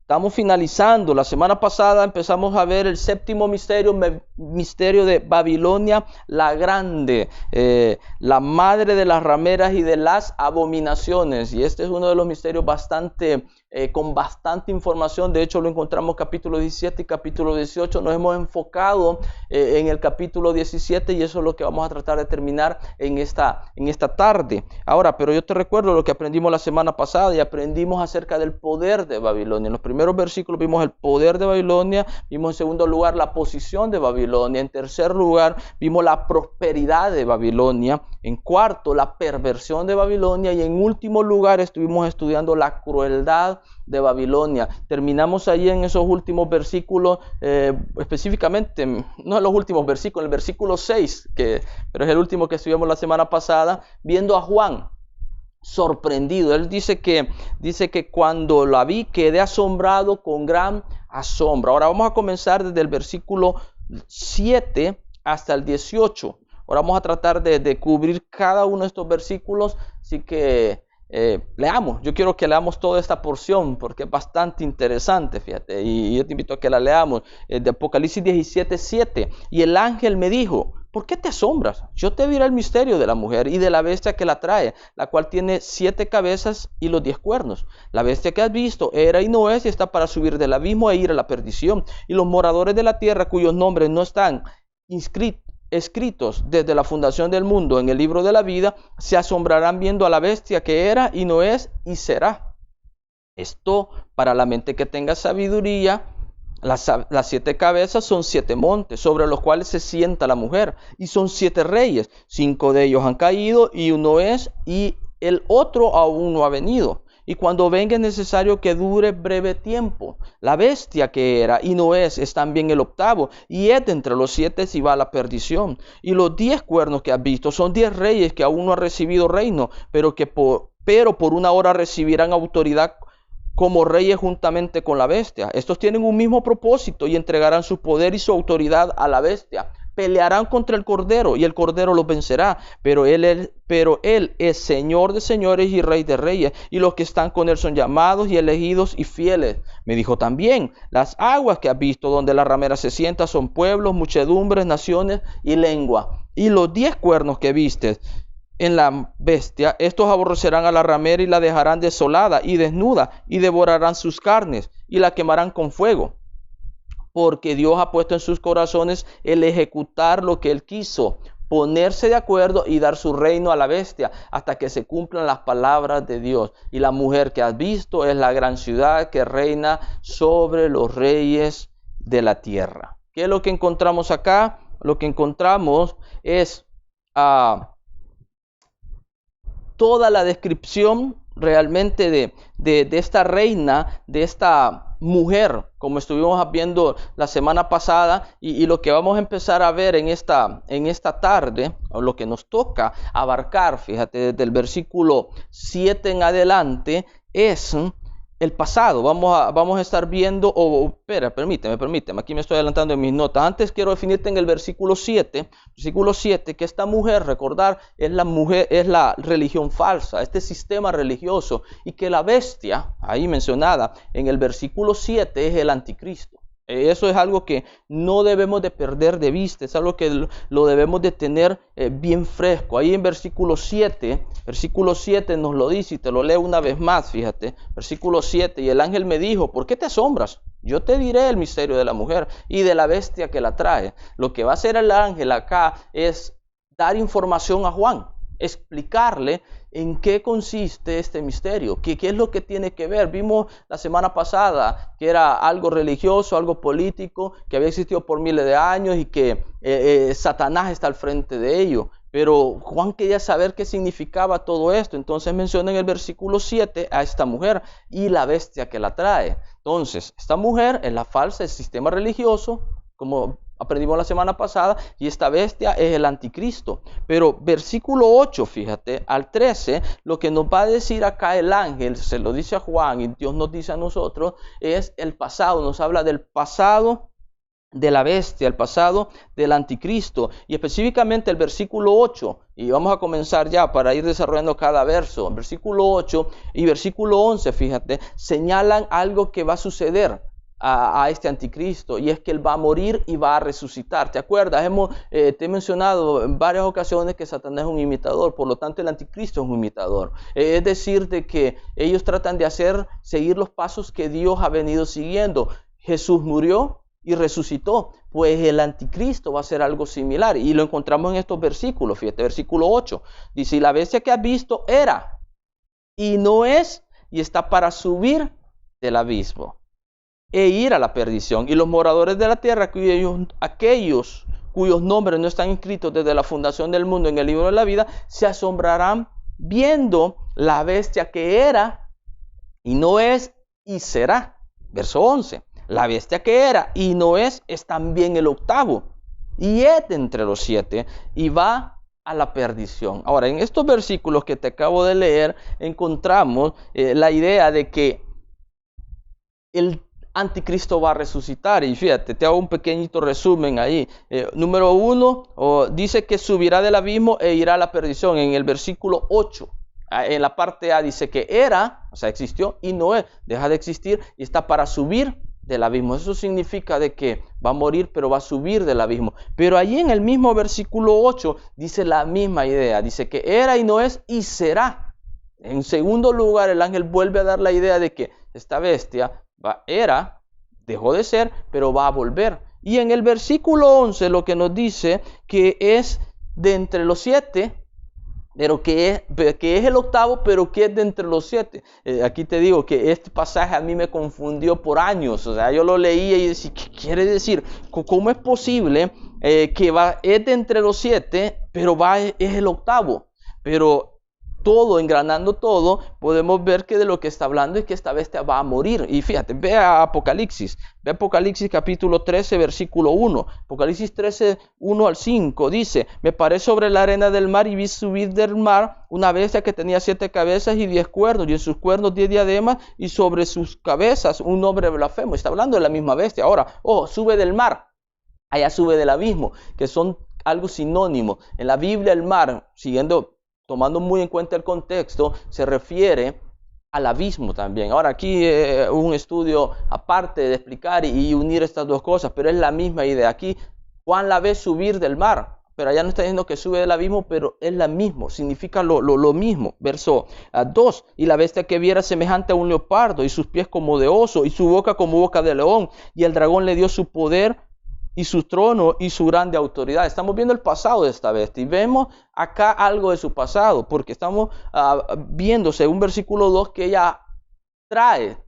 Estamos finalizando. La semana pasada empezamos a ver el séptimo misterio de Babilonia la Grande, la madre de las rameras y de las abominaciones. Y este es uno de los misterios con bastante información. De hecho, lo encontramos capítulo 17 y capítulo 18. Nos hemos enfocado en el capítulo 17 y eso es lo que vamos a tratar de terminar en esta tarde. Ahora, pero yo te recuerdo lo que aprendimos la semana pasada y aprendimos acerca del poder de Babilonia. En los primeros versículos vimos el poder de Babilonia, vimos en segundo lugar la posición de Babilonia, en tercer lugar vimos la prosperidad de Babilonia, en cuarto la perversión de Babilonia y en último lugar estuvimos estudiando la crueldad de Babilonia. Terminamos ahí en esos últimos versículos, específicamente, no en los últimos versículos, en el versículo 6, pero es el último que estudiamos la semana pasada, viendo a Juan sorprendido. Él dice que cuando la vi quedé asombrado con gran asombro. Ahora vamos a comenzar desde el versículo 7 hasta el 18. Ahora vamos a tratar de cubrir cada uno de estos versículos, así que leamos. Yo quiero que leamos toda esta porción porque es bastante interesante, fíjate, y yo te invito a que la leamos. De Apocalipsis 17:7. Y el ángel me dijo: ¿por qué te asombras? Yo te diré el misterio de la mujer y de la bestia que la trae, la cual tiene 7 cabezas y los 10 cuernos. La bestia que has visto era y no es, y está para subir del abismo e ir a la perdición. Y los moradores de la tierra, cuyos nombres no están escritos desde la fundación del mundo en el libro de la vida, se asombrarán viendo a la bestia que era y no es y será. Esto para la mente que tenga sabiduría. Las 7 cabezas son 7 montes sobre los cuales se sienta la mujer, y son 7 reyes. 5 de ellos han caído y uno es, y el otro aún no ha venido. Y cuando venga es necesario que dure breve tiempo. La bestia que era y no es también el octavo, y es de entre los 7 si va a la perdición. Y los 10 cuernos que has visto son 10 reyes que aún no han recibido reino, pero por una hora recibirán autoridad como reyes juntamente con la bestia. Estos tienen un mismo propósito y entregarán su poder y su autoridad a la bestia. Pelearán contra el Cordero y el Cordero los vencerá, pero él es Señor de señores y Rey de reyes, y los que están con él son llamados y elegidos y fieles. Me dijo también: las aguas que has visto donde la ramera se sienta son pueblos, muchedumbres, naciones y lengua. Y los 10 cuernos que vistes en la bestia, estos aborrecerán a la ramera y la dejarán desolada y desnuda, y devorarán sus carnes y la quemarán con fuego, porque Dios ha puesto en sus corazones el ejecutar lo que él quiso, ponerse de acuerdo y dar su reino a la bestia hasta que se cumplan las palabras de Dios. Y la mujer que has visto es la gran ciudad que reina sobre los reyes de la tierra. ¿Qué es lo que encontramos acá? Lo que encontramos es toda la descripción realmente de esta reina, de esta mujer, como estuvimos viendo la semana pasada, y lo que vamos a empezar a ver en esta tarde, o lo que nos toca abarcar, fíjate, desde el versículo 7 en adelante, es el pasado. Vamos a estar viendo, permíteme, aquí me estoy adelantando en mis notas. Antes quiero definirte en el versículo 7, que esta mujer, recordar, es la religión falsa, este sistema religioso, y que la bestia, ahí mencionada en el versículo 7, es el anticristo. Eso es algo que no debemos de perder de vista, es algo que lo debemos de tener bien fresco. Ahí en versículo 7 nos lo dice, y te lo leo una vez más, fíjate. Versículo 7, y el ángel me dijo: ¿por qué te asombras? Yo te diré el misterio de la mujer y de la bestia que la trae. Lo que va a hacer el ángel acá es dar información a Juan, explicarle en qué consiste este misterio, qué es lo que tiene que ver. Vimos la semana pasada que era algo religioso, algo político, que había existido por miles de años y que Satanás está al frente de ello. Pero Juan quería saber qué significaba todo esto. Entonces menciona en el versículo 7 a esta mujer y la bestia que la trae. Entonces, esta mujer es la falsa, el sistema religioso, como aprendimos la semana pasada, y esta bestia es el anticristo. Pero versículo 8, fíjate, al 13, lo que nos va a decir acá el ángel, se lo dice a Juan y Dios nos dice a nosotros, es el pasado. Nos habla del pasado de la bestia, el pasado del anticristo, y específicamente el versículo 8, y vamos a comenzar ya para ir desarrollando cada verso. Versículo 8 y versículo 11, fíjate, señalan algo que va a suceder a este anticristo, y es que él va a morir y va a resucitar. ¿Te acuerdas? Te he mencionado en varias ocasiones que Satanás es un imitador, por lo tanto el anticristo es un imitador. Es decir, de que ellos tratan de seguir los pasos que Dios ha venido siguiendo. Jesús murió y resucitó, pues el anticristo va a hacer algo similar, y lo encontramos en estos versículos. Fíjate, versículo 8, dice: y la bestia que has visto era, y no es, y está para subir del abismo, e ir a la perdición, y los moradores de la tierra, aquellos cuyos nombres no están inscritos desde la fundación del mundo en el libro de la vida, se asombrarán viendo la bestia que era, y no es, y será. Verso 11. La bestia que era y no es también el octavo, y es de entre los 7, y va a la perdición. Ahora, en estos versículos que te acabo de leer, encontramos la idea de que el anticristo va a resucitar. Y fíjate, te hago un pequeñito resumen ahí. Número 1, dice que subirá del abismo e irá a la perdición. En el versículo 8. En la parte A dice que era, o sea, existió, y no es, deja de existir y está para subir del abismo. Eso significa de que va a morir, pero va a subir del abismo. Pero allí en el mismo versículo 8 dice la misma idea. Dice que era y no es, y será. En segundo lugar, el ángel vuelve a dar la idea de que esta bestia era, dejó de ser, pero va a volver. Y en el versículo 11 lo que nos dice que es de entre los 7, pero que es el octavo, pero que es de entre los 7. Aquí te digo que este pasaje a mí me confundió por años. O sea, yo lo leía y decía, ¿qué quiere decir? ¿Cómo es posible que es de entre los 7, pero es el octavo? Pero engranando todo, podemos ver que de lo que está hablando es que esta bestia va a morir. Y fíjate, ve a Apocalipsis capítulo 13, versículo 1. Apocalipsis 13, 1 al 5, dice: me paré sobre la arena del mar y vi subir del mar una bestia que tenía 7 cabezas y 10 cuernos, y en sus cuernos 10 diademas, y sobre sus cabezas un nombre blasfemo. Está hablando de la misma bestia. Ahora, sube del mar, allá sube del abismo, que son algo sinónimo. En la Biblia el mar, tomando muy en cuenta el contexto, se refiere al abismo también. Ahora aquí un estudio aparte de explicar y unir estas dos cosas, pero es la misma idea. Aquí Juan la ve subir del mar, pero allá no está diciendo que sube del abismo, pero es la misma, significa lo mismo. Verso 2, y la bestia que viera semejante a un leopardo, y sus pies como de oso, y su boca como boca de león, y el dragón le dio su poder y su trono y su grande autoridad. Estamos viendo el pasado de esta bestia y vemos acá algo de su pasado, porque estamos viendo, según versículo 2, que ella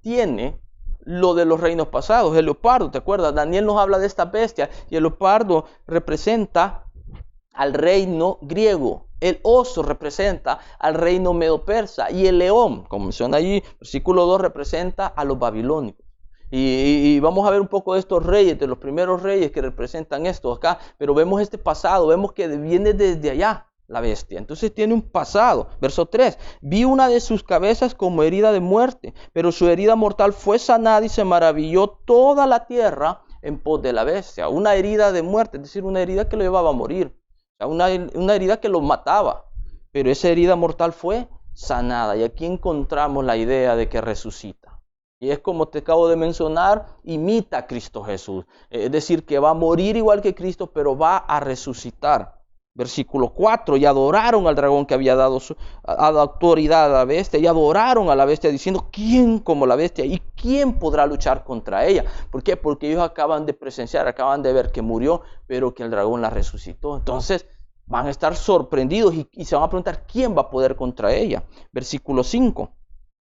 tiene lo de los reinos pasados. El leopardo, ¿te acuerdas? Daniel nos habla de esta bestia, y el leopardo representa al reino griego. El oso representa al reino medo-persa, y el león, como menciona allí, versículo 2, representa a los babilónicos. Y vamos a ver un poco de estos reyes, de los primeros reyes que representan esto acá, pero vemos este pasado, vemos que viene desde allá la bestia. Entonces tiene un pasado. Verso 3, vi una de sus cabezas como herida de muerte, pero su herida mortal fue sanada, y se maravilló toda la tierra en pos de la bestia. Una herida de muerte, es decir, una herida que lo llevaba a morir, o sea, una herida que lo mataba, pero esa herida mortal fue sanada. Y aquí encontramos la idea de que resucita. Y es como te acabo de mencionar, imita a Cristo Jesús. Es decir, que va a morir igual que Cristo, pero va a resucitar. Versículo 4, y adoraron al dragón que había dado autoridad a la bestia, y adoraron a la bestia diciendo: ¿quién como la bestia? ¿Y quién podrá luchar contra ella? ¿Por qué? Porque ellos acaban de ver que murió, pero que el dragón la resucitó. Entonces van a estar sorprendidos y se van a preguntar: ¿quién va a poder contra ella? Versículo 5.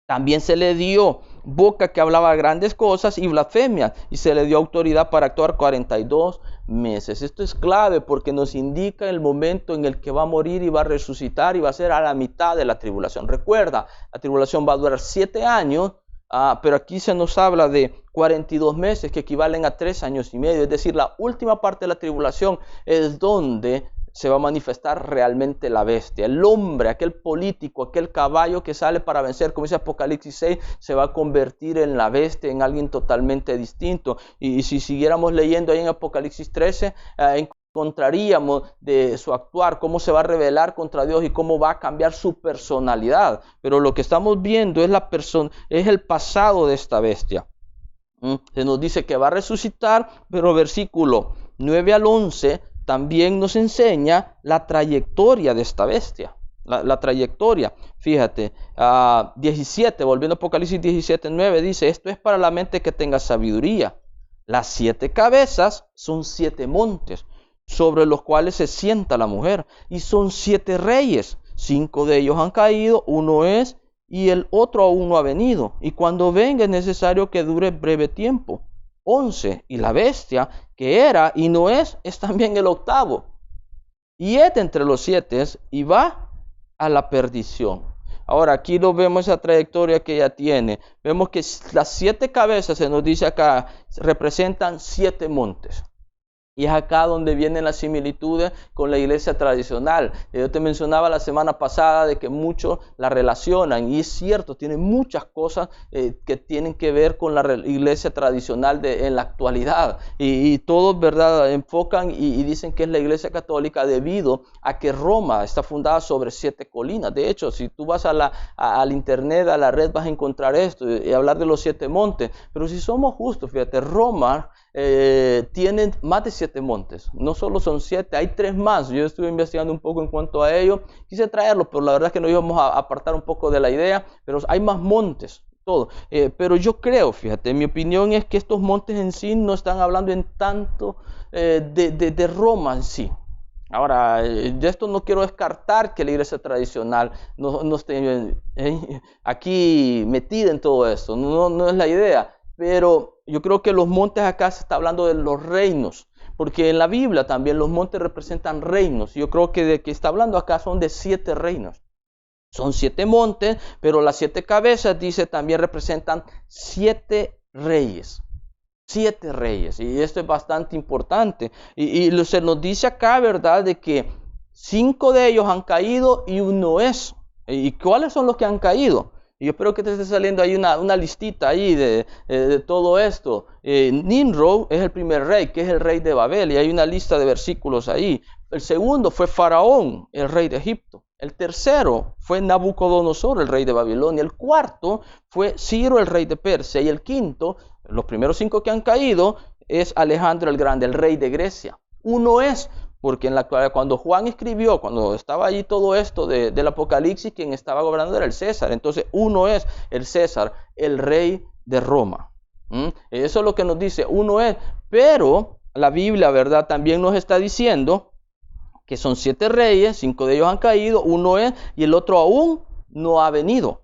También se le dio boca que hablaba grandes cosas y blasfemias, y se le dio autoridad para actuar 42 meses. Esto es clave porque nos indica el momento en el que va a morir y va a resucitar, y va a ser a la mitad de la tribulación. Recuerda, la tribulación va a durar 7 años, pero aquí se nos habla de 42 meses que equivalen a 3 años y medio. Es decir, la última parte de la tribulación es donde se va a manifestar realmente la bestia. El hombre, aquel político, aquel caballo que sale para vencer, como dice Apocalipsis 6, se va a convertir en la bestia, en alguien totalmente distinto. Y si siguiéramos leyendo ahí en Apocalipsis 13, encontraríamos de su actuar, cómo se va a rebelar contra Dios y cómo va a cambiar su personalidad. Pero lo que estamos viendo es el pasado de esta bestia. Se nos dice que va a resucitar, pero versículo 9 al 11 también nos enseña la trayectoria de esta bestia. La trayectoria, fíjate, 17, volviendo a Apocalipsis 17, 9, dice: esto es para la mente que tenga sabiduría. Las 7 cabezas son 7 montes, sobre los cuales se sienta la mujer, y son 7 reyes. 5 de ellos han caído, uno es, y el otro aún no ha venido, y cuando venga es necesario que dure breve tiempo. 11, y la bestia que era y no es también el octavo, y es de entre los 7 y va a la perdición. Ahora aquí lo vemos, esa trayectoria que ella tiene. Vemos que las 7 cabezas, se nos dice acá, representan 7 montes. Y es acá donde vienen las similitudes con la iglesia tradicional. Yo te mencionaba la semana pasada de que muchos la relacionan, y es cierto, tiene muchas cosas que tienen que ver con la iglesia tradicional en la actualidad. Y todos, ¿verdad?, enfocan y dicen que es la iglesia católica debido a que Roma está fundada sobre 7 colinas. De hecho, si tú vas al internet, a la red, vas a encontrar esto y hablar de los 7 montes. Pero si somos justos, fíjate, Roma tienen más de 7 montes, no solo son 7, hay 3 más. Yo estuve investigando un poco en cuanto a ello, quise traerlo, pero la verdad es que nos íbamos a apartar un poco de la idea, pero hay más montes, todo. Pero yo creo, fíjate, mi opinión es que estos montes en sí no están hablando en tanto de Roma en sí. Ahora, de esto no quiero descartar que la iglesia tradicional no esté aquí metida en todo esto, no es la idea. Pero yo creo que los montes acá se está hablando de los reinos, porque en la Biblia también los montes representan reinos. Yo creo que de que está hablando acá son de 7 reinos. Son 7 montes, pero las 7 cabezas, dice, también representan 7 reyes. 7 reyes, y esto es bastante importante. Y se nos dice acá, ¿verdad?, de que 5 de ellos han caído y uno es. ¿Y cuáles son los que han caído? Y yo espero que te esté saliendo ahí una listita ahí de todo esto. Nimrod es el primer rey, que es el rey de Babel, y hay una lista de versículos ahí. El segundo fue Faraón, el rey de Egipto. El tercero fue Nabucodonosor, el rey de Babilonia. El cuarto fue Ciro, el rey de Persia. Y el quinto, los primeros 5 que han caído, es Alejandro el Grande, el rey de Grecia. Uno es, porque en la actualidad, cuando Juan escribió, cuando estaba allí todo esto del Apocalipsis, quien estaba gobernando era el César. Entonces uno es el César, el rey de Roma. Eso es lo que nos dice, uno es. Pero la Biblia, ¿verdad?, también nos está diciendo que son 7 reyes, 5 de ellos han caído, uno es, y el otro aún no ha venido.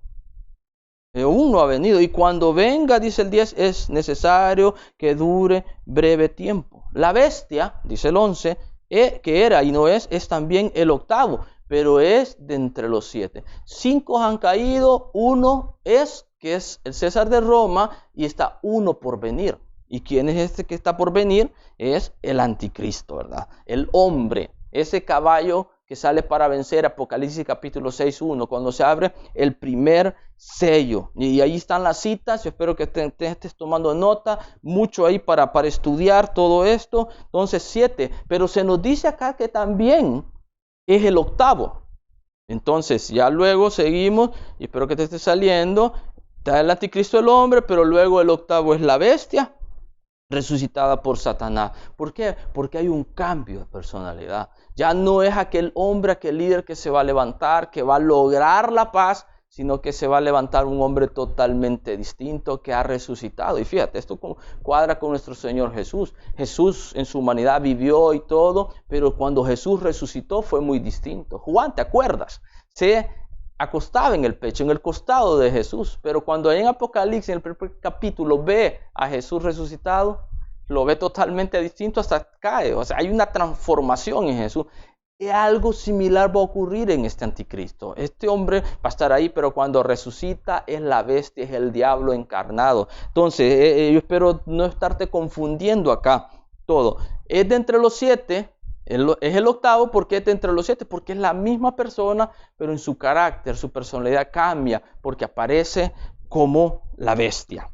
Aún no ha venido. Y cuando venga, dice el 10, es necesario que dure breve tiempo. La bestia, dice el 11, que era y no es también el octavo, pero es de entre los 7. 5 han caído, uno es, que es el César de Roma, y está uno por venir. ¿Y quién es este que está por venir? Es el anticristo, ¿verdad? El hombre, ese caballo que sale para vencer, Apocalipsis capítulo 6:1, cuando se abre el primer sello. Y ahí están las citas, yo espero que te estés tomando nota, mucho ahí para estudiar todo esto. Entonces 7, pero se nos dice acá que también es el octavo. Entonces ya luego seguimos, y espero que te esté saliendo, está el anticristo, el hombre, pero luego el octavo es la bestia, resucitada por Satanás. ¿Por qué? Porque hay un cambio de personalidad. Ya no es aquel hombre, aquel líder que se va a levantar, que va a lograr la paz, sino que se va a levantar un hombre totalmente distinto que ha resucitado. Y fíjate, esto cuadra con nuestro Señor Jesús. Jesús en su humanidad vivió y todo, pero cuando Jesús resucitó fue muy distinto. Juan, ¿te acuerdas? Se acostaba en el pecho, en el costado de Jesús, pero cuando en Apocalipsis, en el primer capítulo, ve a Jesús resucitado, lo ve totalmente distinto, hasta cae. O sea, hay una transformación en Jesús. Y algo similar va a ocurrir en este anticristo. Este hombre va a estar ahí, pero cuando resucita es la bestia, es el diablo encarnado. Entonces, yo espero no estarte confundiendo acá todo. Es de entre los 7, Es el octavo porque es de entre los 7, porque es la misma persona, pero en su carácter, su personalidad cambia, porque aparece como la bestia.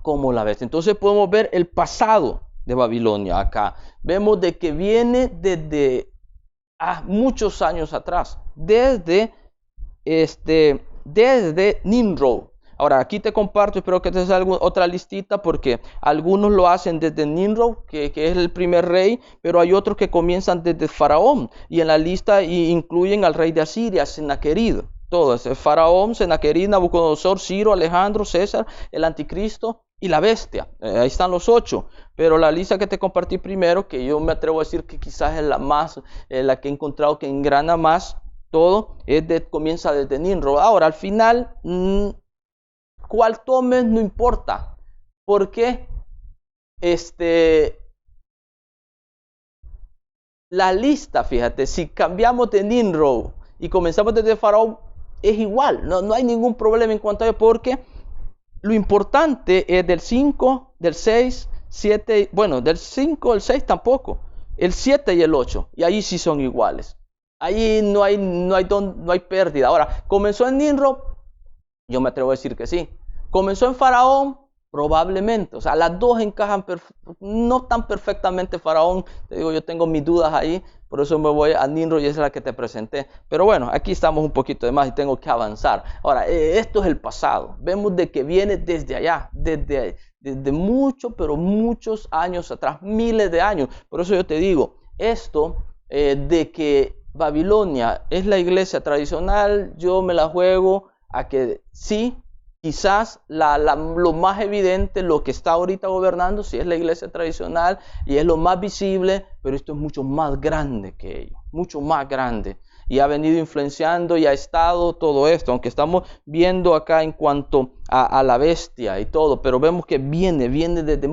Como la bestia. Entonces podemos ver el pasado de Babilonia acá. Vemos de que viene desde muchos años atrás, desde Nimrod. Ahora, aquí te comparto, espero que te salga otra listita, porque algunos lo hacen desde Nimrod, que es el primer rey, pero hay otros que comienzan desde Faraón, y en la lista incluyen al rey de Asiria, Sennacherib. Todo es Faraón, Sennacherib, Nabucodonosor, Ciro, Alejandro, César, el anticristo y la bestia. Ahí están los 8. Pero la lista que te compartí primero, que yo me atrevo a decir que quizás es la más, la que he encontrado que engrana más todo, comienza desde Nimrod. Ahora, al final, cuál tomes no importa, porque la lista, fíjate, si cambiamos de Nimrod y comenzamos desde Faraón, es igual, no hay ningún problema en cuanto a ello, porque lo importante es del 5, del 6, 7, bueno, del 5, el 6 tampoco, el 7 y el 8, y ahí sí son iguales. Ahí no hay pérdida. Ahora, ¿comenzó en Nimrod? Yo me atrevo a decir que sí. ¿Comenzó en Faraón? Probablemente. O sea, las dos encajan no tan perfectamente Faraón. Te digo, yo tengo mis dudas ahí. Por eso me voy a Nimrod y esa es la que te presenté. Pero bueno, aquí estamos un poquito de más y tengo que avanzar. Ahora, esto es el pasado. Vemos de que viene desde allá, desde muchos, pero muchos años atrás, miles de años. Por eso yo te digo, esto de que Babilonia es la iglesia tradicional, yo me la juego a que sí, quizás lo más evidente, lo que está ahorita gobernando, sí es la iglesia tradicional y es lo más visible, pero esto es mucho más grande que ello, mucho más grande. Y ha venido influenciando y ha estado todo esto, aunque estamos viendo acá en cuanto a la bestia y todo, pero vemos que viene desde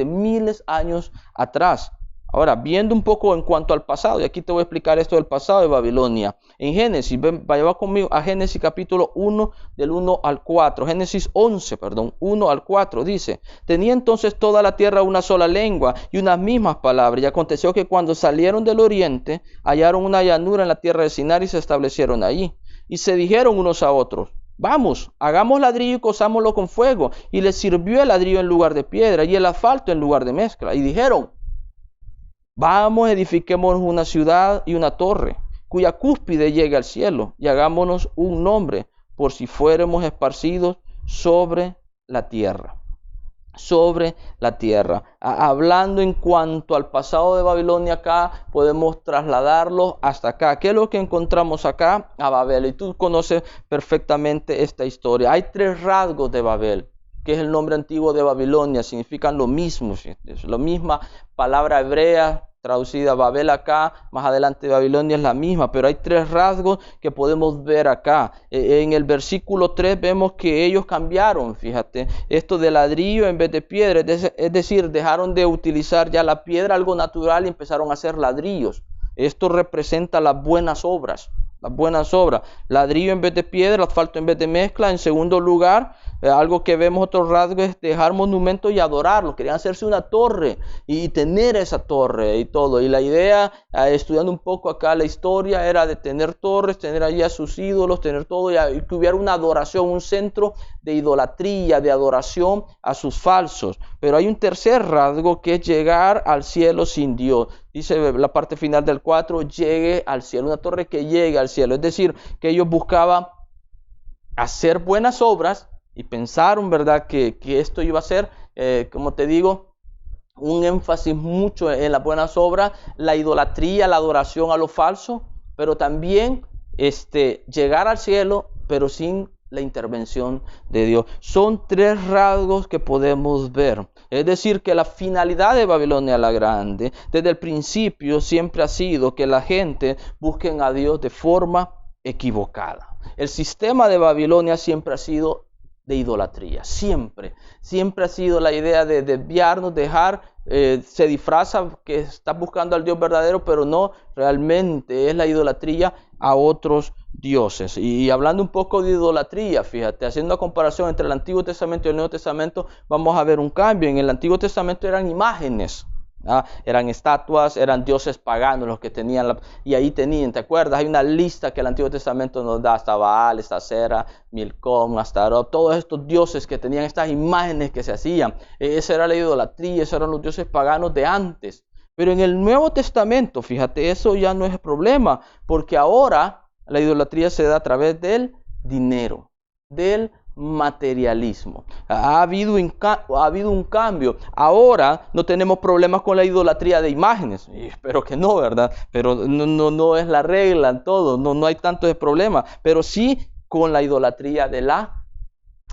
miles de años atrás. Ahora, viendo un poco en cuanto al pasado, y aquí te voy a explicar esto del pasado de Babilonia. En Génesis, vaya conmigo a Génesis capítulo 1, del 1 al 4. Génesis 11, 1 al 4, dice: tenía entonces toda la tierra una sola lengua y unas mismas palabras. Y aconteció que cuando salieron del oriente, hallaron una llanura en la tierra de Sinar y se establecieron allí. Y se dijeron unos a otros: vamos, hagamos ladrillo y cozámoslo con fuego. Y les sirvió el ladrillo en lugar de piedra y el asfalto en lugar de mezcla. Y dijeron: vamos, edifiquémonos una ciudad y una torre, cuya cúspide llegue al cielo, y hagámonos un nombre, por si fuéramos esparcidos sobre la tierra. Sobre la tierra. Hablando en cuanto al pasado de Babilonia acá, podemos trasladarlo hasta acá. ¿Qué es lo que encontramos acá? A Babel. Y tú conoces perfectamente esta historia. Hay 3 rasgos de Babel, que es el nombre antiguo de Babilonia, significan lo mismo, es la misma palabra hebrea traducida Babel acá, más adelante Babilonia es la misma, pero hay 3 rasgos que podemos ver acá. En el versículo 3 vemos que ellos cambiaron, fíjate, esto de ladrillo en vez de piedra, es decir, dejaron de utilizar ya la piedra, algo natural, y empezaron a hacer ladrillos. Esto representa las buenas obras. Las buenas obras, ladrillo en vez de piedra, asfalto en vez de mezcla. En segundo lugar, algo que vemos, otro rasgo, es dejar monumentos y adorarlos. Querían hacerse una torre y tener esa torre y todo. Y la idea, estudiando un poco acá la historia, era de tener torres, tener allí a sus ídolos, tener todo, y que hubiera una adoración, un centro de idolatría, de adoración a sus falsos. Pero hay un tercer rasgo, que es llegar al cielo sin Dios. Dice la parte final del 4, llegue al cielo, una torre que llegue al cielo. Es decir, que ellos buscaban hacer buenas obras y pensaron, ¿verdad?, que esto iba a ser, como te digo, un énfasis mucho en las buenas obras, la idolatría, la adoración a lo falso, pero también llegar al cielo, pero sin la intervención de Dios. Son 3 rasgos que podemos ver. Es decir, que la finalidad de Babilonia la Grande, desde el principio, siempre ha sido que la gente busque a Dios de forma equivocada. El sistema de Babilonia siempre ha sido de idolatría, siempre ha sido la idea de desviarnos, se disfraza que está buscando al Dios verdadero, pero no, realmente es la idolatría a otros dioses. Y hablando un poco de idolatría, fíjate, haciendo una comparación entre el Antiguo Testamento y el Nuevo Testamento, vamos a ver un cambio. En el Antiguo Testamento eran imágenes, Eran estatuas, eran dioses paganos los que tenían, y ahí tenían, ¿te acuerdas? Hay una lista que el Antiguo Testamento nos da, hasta Baal, hasta Sera, Milcom, Astarot, todos estos dioses que tenían estas imágenes que se hacían. Esa era la idolatría, esos eran los dioses paganos de antes. Pero en el Nuevo Testamento, fíjate, eso ya no es problema, porque ahora la idolatría se da a través del dinero, del materialismo. Ha habido un cambio. Ahora no tenemos problemas con la idolatría de imágenes. Y espero que no, ¿verdad? Pero no es la regla en todo. No hay tanto de problema. Pero sí con la idolatría de la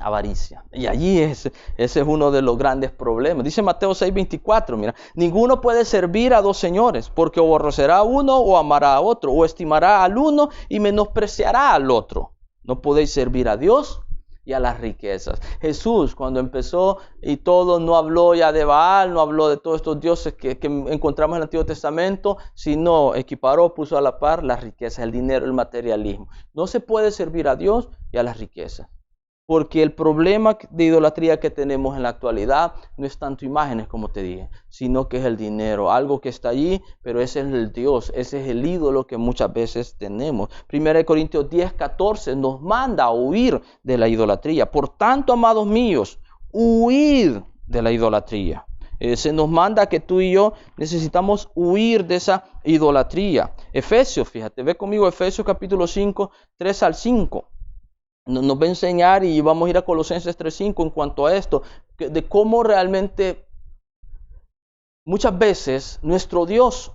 avaricia. Y allí ese es uno de los grandes problemas. Dice Mateo 6:24, mira, ninguno puede servir a dos señores, porque o aborrecerá a uno o amará a otro, o estimará al uno y menospreciará al otro. No podéis servir a Dios y a las riquezas. Jesús, cuando empezó y todo, no habló ya de Baal, no habló de todos estos dioses que encontramos en el Antiguo Testamento, sino equiparó, puso a la par las riquezas, el dinero, el materialismo. No se puede servir a Dios y a las riquezas. Porque el problema de idolatría que tenemos en la actualidad no es tanto imágenes, como te dije, sino que es el dinero, algo que está allí, pero ese es el Dios, ese es el ídolo que muchas veces tenemos. 1 Corintios 10:14 nos manda a huir de la idolatría. Por tanto, amados míos, huid de la idolatría. Se nos manda que tú y yo necesitamos huir de esa idolatría. Efesios, fíjate, ve conmigo Efesios capítulo 5, 3 al 5. Nos va a enseñar, y vamos a ir a Colosenses 3:5 en cuanto a esto, de cómo realmente muchas veces nuestro Dios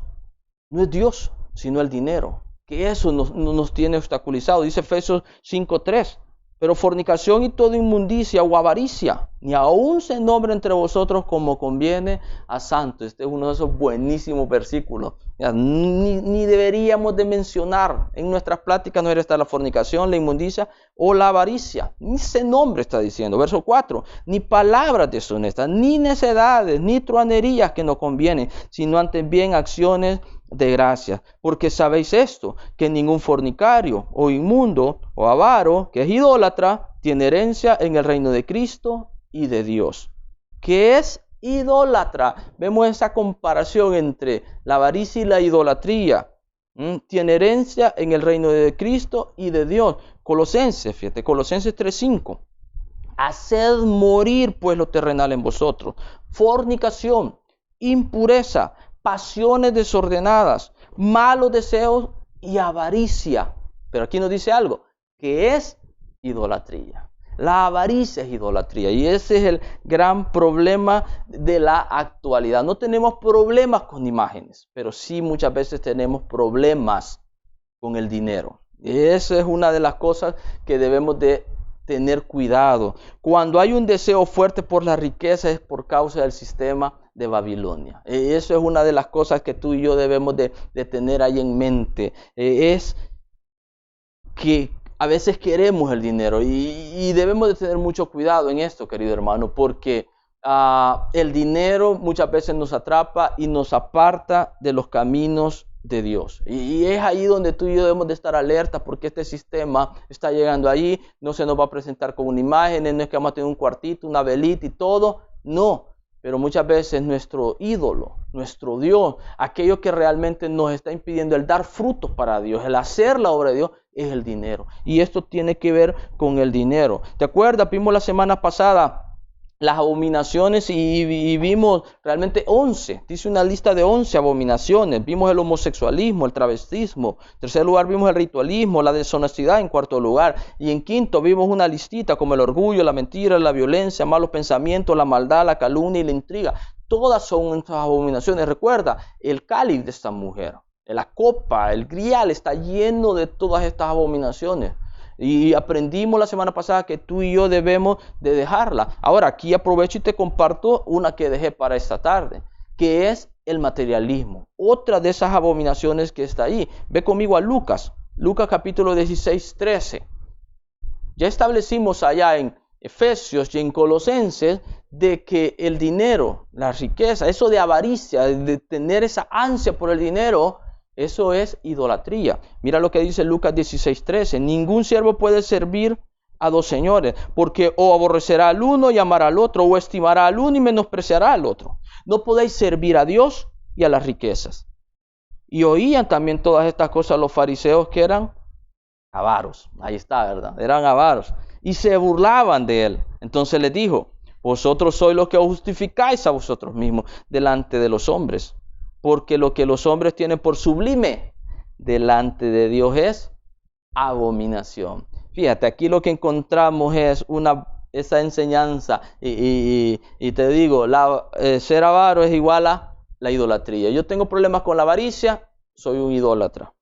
no es Dios, sino el dinero. Que eso nos tiene obstaculizado. Dice Efesios 5:3. Pero fornicación y toda inmundicia o avaricia, ni aun se nombre entre vosotros como conviene a santos. Este es uno de esos buenísimos versículos. Ni deberíamos de mencionar en nuestras pláticas, no debe estar la fornicación, la inmundicia o la avaricia. Ni se nombre, está diciendo. Verso 4. Ni palabras deshonestas, ni necedades, ni truanerías que no convienen, sino antes bien acciones de gracia, porque sabéis esto, que ningún fornicario o inmundo o avaro, que es idólatra, tiene herencia en el reino de Cristo y de Dios. ¿Qué es idólatra? Vemos esa comparación entre la avaricia y la idolatría. Tiene herencia en el reino de Cristo y de Dios. Colosenses, fíjate, Colosenses 3:5. Haced morir pues lo terrenal en vosotros: fornicación, impureza, pasiones desordenadas, malos deseos y avaricia. Pero aquí nos dice algo, que es idolatría. La avaricia es idolatría, y ese es el gran problema de la actualidad. No tenemos problemas con imágenes, pero sí muchas veces tenemos problemas con el dinero. Y esa es una de las cosas que debemos de tener cuidado. Cuando hay un deseo fuerte por la riqueza, es por causa del sistema de Babilonia. Eso es una de las cosas que tú y yo debemos de tener ahí en mente. Es que a veces queremos el dinero, y debemos de tener mucho cuidado en esto, querido hermano, porque el dinero muchas veces nos atrapa y nos aparta de los caminos de Dios. Y es ahí donde tú y yo debemos de estar alerta, porque este sistema está llegando allí. No se nos va a presentar con una imagen, no es que vamos a tener un cuartito, una velita y todo, no. Pero muchas veces nuestro ídolo, nuestro Dios, aquello que realmente nos está impidiendo el dar frutos para Dios, el hacer la obra de Dios, es el dinero. Y esto tiene que ver con el dinero. ¿Te acuerdas? Vimos la semana pasada las abominaciones y vimos realmente 11. Dice una lista de 11 abominaciones. Vimos el homosexualismo, el travestismo. En tercer lugar vimos el ritualismo, la deshonestidad en cuarto lugar. Y en quinto vimos una listita como el orgullo, la mentira, la violencia, malos pensamientos, la maldad, la calumnia y la intriga. Todas son estas abominaciones. Recuerda, el cáliz de esta mujer, la copa, el grial está lleno de todas estas abominaciones. Y aprendimos la semana pasada que tú y yo debemos de dejarla. Ahora aquí aprovecho y te comparto una que dejé para esta tarde, que es el materialismo. Otra de esas abominaciones que está ahí. Ve conmigo a Lucas capítulo 16, 13. Ya establecimos allá en Efesios y en Colosenses de que el dinero, la riqueza, eso de avaricia, de tener esa ansia por el dinero, eso es idolatría. Mira lo que dice Lucas 16:13. Ningún siervo puede servir a dos señores, porque o aborrecerá al uno y amará al otro, o estimará al uno y menospreciará al otro. No podéis servir a Dios y a las riquezas. Y oían también todas estas cosas los fariseos, que eran avaros. Ahí está, ¿verdad? Eran avaros. Y se burlaban de él. Entonces les dijo: vosotros sois los que os justificáis a vosotros mismos delante de los hombres, porque lo que los hombres tienen por sublime delante de Dios es abominación. Fíjate, aquí lo que encontramos es esa enseñanza, y te digo, ser avaro es igual a la idolatría. Yo tengo problemas con la avaricia, soy un idólatra.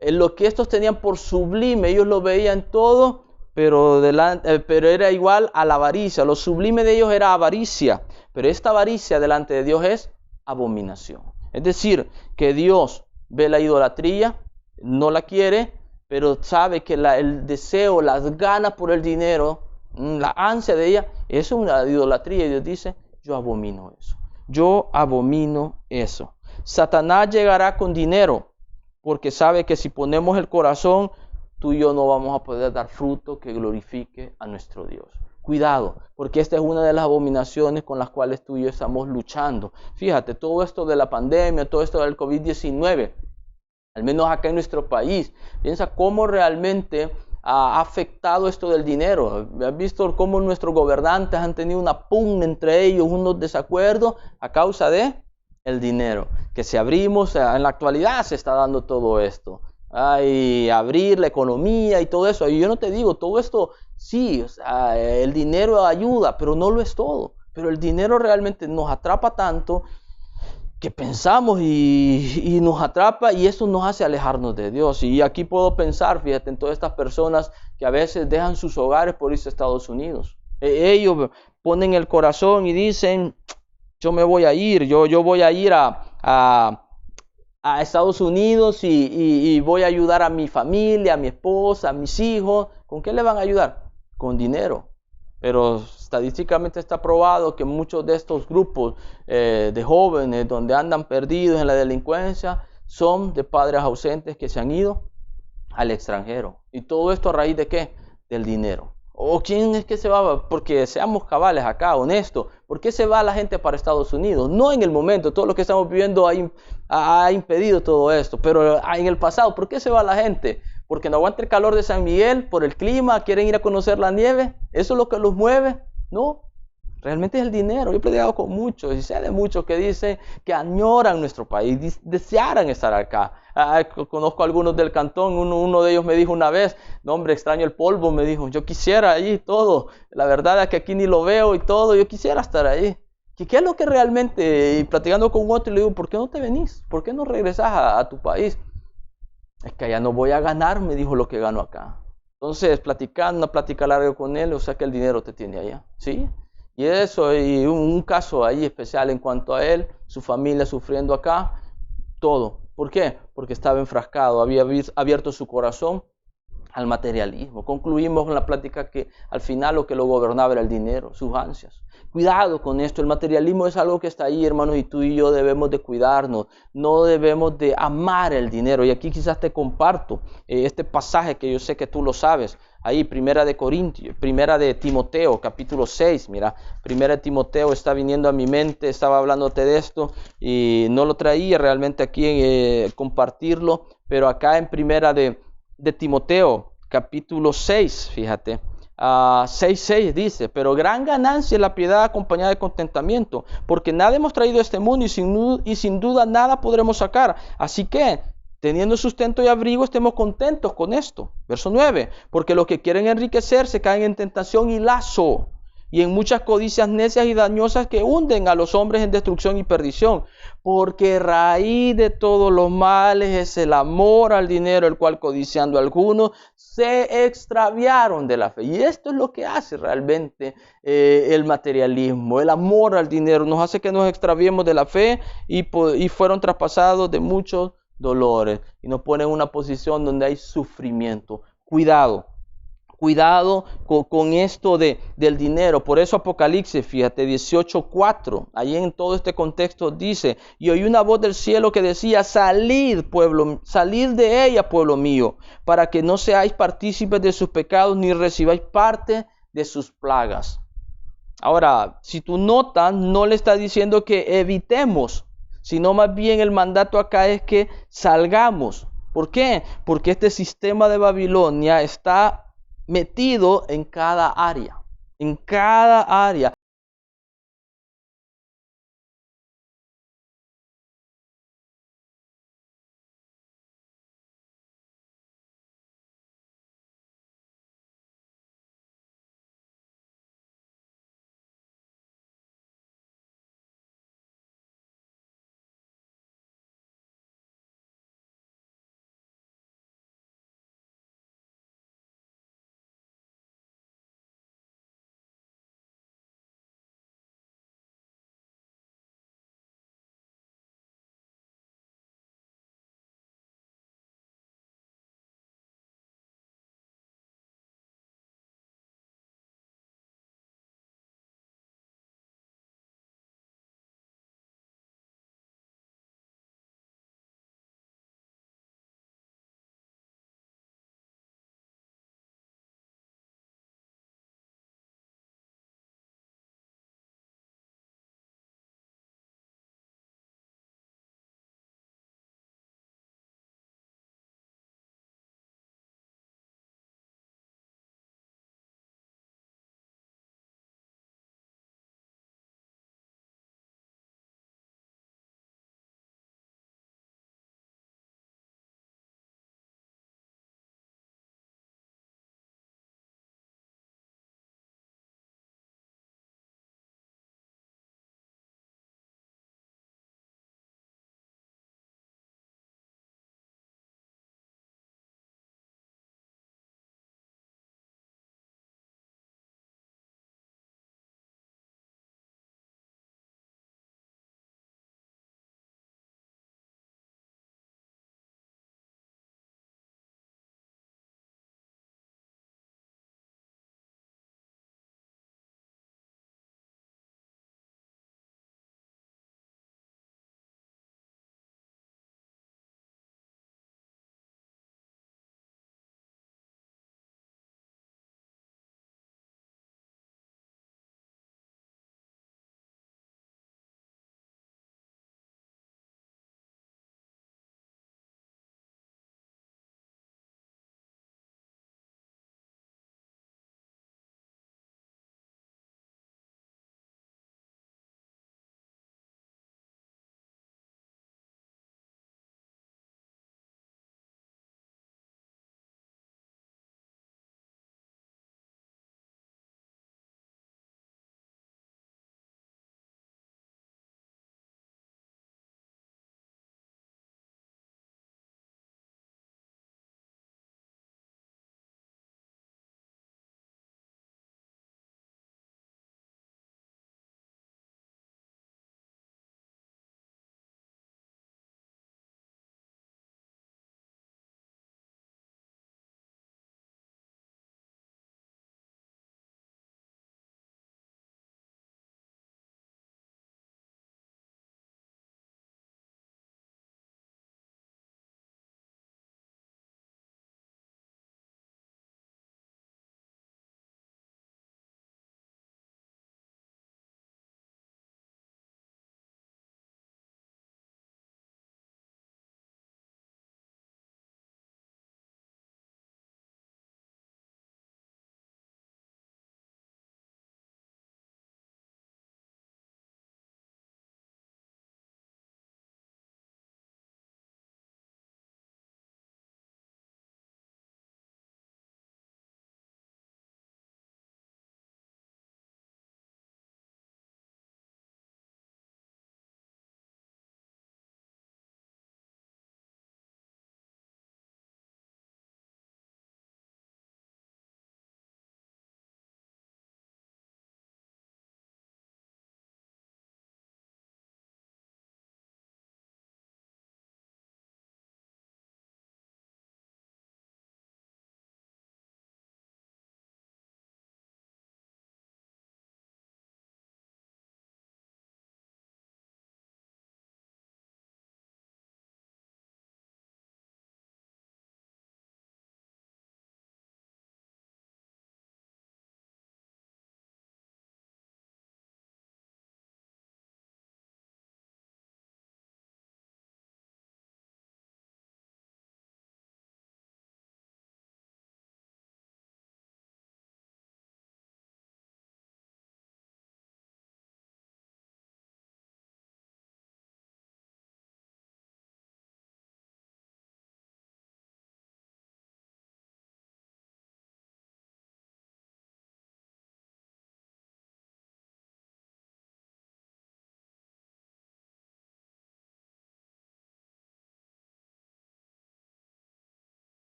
Lo que estos tenían por sublime, ellos lo veían todo, pero era igual a la avaricia. Lo sublime de ellos era avaricia, pero esta avaricia delante de Dios es abominación. Es decir, que Dios ve la idolatría, no la quiere, pero sabe que el deseo, las ganas por el dinero, la ansia de ella, es una idolatría. Y Dios dice: yo abomino eso. Yo abomino eso. Satanás llegará con dinero, porque sabe que si ponemos el corazón, tú y yo no vamos a poder dar fruto que glorifique a nuestro Dios. Cuidado, porque esta es una de las abominaciones con las cuales tú y yo estamos luchando. Fíjate, todo esto de la pandemia, todo esto del COVID-19, al menos acá en nuestro país, piensa cómo realmente ha afectado esto del dinero. ¿Has visto cómo nuestros gobernantes han tenido una pugna entre ellos, unos desacuerdos a causa de el dinero? Que si abrimos, en la actualidad se está dando todo esto. Abrir la economía y todo eso. Y yo no te digo, todo esto sí, o sea, el dinero ayuda, pero no lo es todo. Pero el dinero realmente nos atrapa tanto que pensamos y nos atrapa, y eso nos hace alejarnos de Dios. Y aquí puedo pensar, fíjate, en todas estas personas que a veces dejan sus hogares por irse a Estados Unidos. Ellos ponen el corazón y dicen: yo me voy a ir, yo voy a ir a Estados Unidos y voy a ayudar a mi familia, a mi esposa, a mis hijos. ¿Con qué le van a ayudar? Con dinero. Pero estadísticamente está probado que muchos de estos grupos de jóvenes donde andan perdidos en la delincuencia son de padres ausentes que se han ido al extranjero. ¿Y todo esto a raíz de qué? Del dinero. ¿O quién es que se va? Porque seamos cabales acá, honestos. ¿Por qué se va la gente para Estados Unidos? No en el momento, todo lo que estamos viviendo ha impedido todo esto. Pero en el pasado, ¿por qué se va la gente? Porque no aguanta el calor de San Miguel, por el clima, quieren ir a conocer la nieve. ¿Eso es lo que los mueve? No, realmente es el dinero. Yo he platicado con muchos y sé de muchos que dicen que añoran nuestro país, desearan estar acá. Conozco a algunos del cantón, uno de ellos me dijo una vez: no, hombre, extraño el polvo, me dijo, yo quisiera allí todo. La verdad es que aquí ni lo veo y todo, yo quisiera estar allí. ¿Qué es lo que realmente? Y platicando con otro, le digo: ¿por qué no te venís? ¿Por qué no regresas a tu país? Es que allá no voy a ganar, me dijo, lo que gano acá. Entonces, platicando, una plática larga con él, o sea que el dinero te tiene allá, ¿sí? Y eso, y un caso ahí especial en cuanto a él, su familia sufriendo acá, todo. ¿Por qué? Porque estaba enfrascado, había abierto su corazón al materialismo. Concluimos con la plática que al final lo que lo gobernaba era el dinero, sus ansias. Cuidado con esto, el materialismo es algo que está ahí, hermanos, y tú y yo debemos de cuidarnos, no debemos de amar el dinero. Y aquí quizás te comparto este pasaje que yo sé que tú lo sabes, ahí, primera de Timoteo, capítulo 6, mira, primera de Timoteo está viniendo a mi mente, estaba hablándote de esto y no lo traía realmente aquí compartirlo, pero acá en primera de Timoteo, capítulo 6, fíjate, 6:6 dice: pero gran ganancia es la piedad acompañada de contentamiento, porque nada hemos traído a este mundo y sin duda nada podremos sacar. Así que, teniendo sustento y abrigo, estemos contentos con esto. Verso 9, porque los que quieren enriquecerse caen en tentación y lazo, y en muchas codicias necias y dañosas que hunden a los hombres en destrucción y perdición. Porque raíz de todos los males es el amor al dinero, el cual codiciando algunos se extraviaron de la fe. Y esto es lo que hace realmente el materialismo, el amor al dinero. Nos hace que nos extraviemos de la fe y fueron traspasados de muchos dolores. Y nos ponen en una posición donde hay sufrimiento. Cuidado. Cuidado con esto del dinero. Por eso Apocalipsis, fíjate, 18:4, ahí en todo este contexto dice, y oí una voz del cielo que decía, salid, pueblo, salid de ella, pueblo mío, para que no seáis partícipes de sus pecados, ni recibáis parte de sus plagas. Ahora, si tú notas, no le está diciendo que evitemos, sino más bien el mandato acá es que salgamos. ¿Por qué? Porque este sistema de Babilonia está metido en cada área. En cada área.